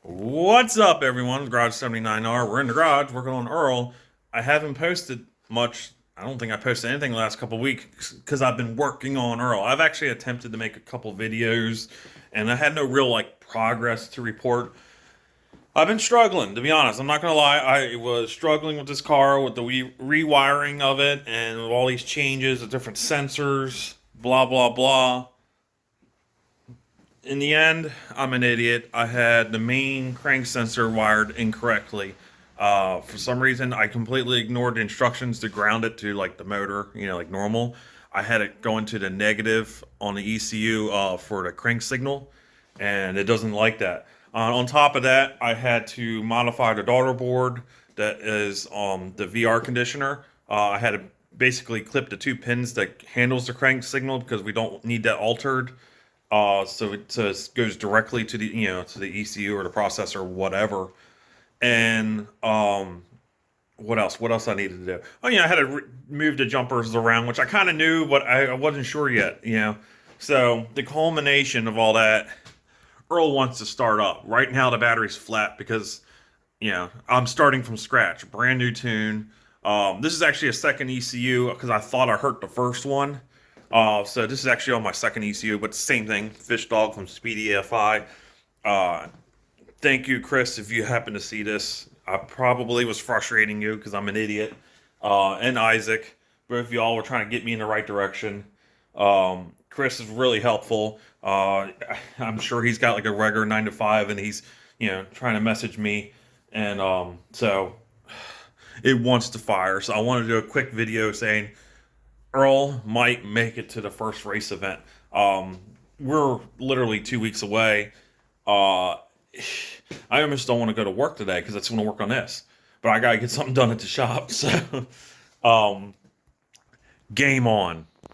What's up, everyone? Garage 79R. We're in the garage working on Earl. I haven't posted much. I don't think I posted anything the last couple weeks because I've been working on Earl. I've actually attempted to make a couple videos, and I had no real progress to report. I've been struggling, to be honest. I'm not gonna lie. I was struggling with this car with the rewiring of it and with all these changes, the different sensors, blah blah blah. In the end, I'm an idiot. I had the main crank sensor wired incorrectly. For some reason, I completely ignored the instructions to ground it to the motor, like normal. I had it go into the negative on the ECU for the crank signal, and it doesn't like that. On top of that, I had to modify the daughter board that is the VR conditioner. I had to basically clip the two pins that handles the crank signal because we don't need that altered. So it goes directly to the ECU or the processor or whatever. And what else? What else I needed to do? Oh yeah, I had to move the jumpers around, which I kind of knew, but I wasn't sure yet. So the culmination of all that, Earl wants to start up. Right now the battery's flat because I'm starting from scratch, brand new tune. This is actually a second ECU because I thought I hurt the first one. So this is actually on my second ECU, but same thing. Fish Dog from Speedy AFI. Uh, Thank you, Chris, if you happen to see this. I probably was frustrating you because I'm an idiot. And Isaac, both of y'all were trying to get me in the right direction. Chris is really helpful. I'm sure he's got like a regular 9 to 5, and he's trying to message me, and so it wants to fire. So I want to do a quick video saying Earl might make it to the first race event. We're literally 2 weeks away. I almost don't want to go to work today because I just want to work on this. But I gotta get something done at the shop. So, game on.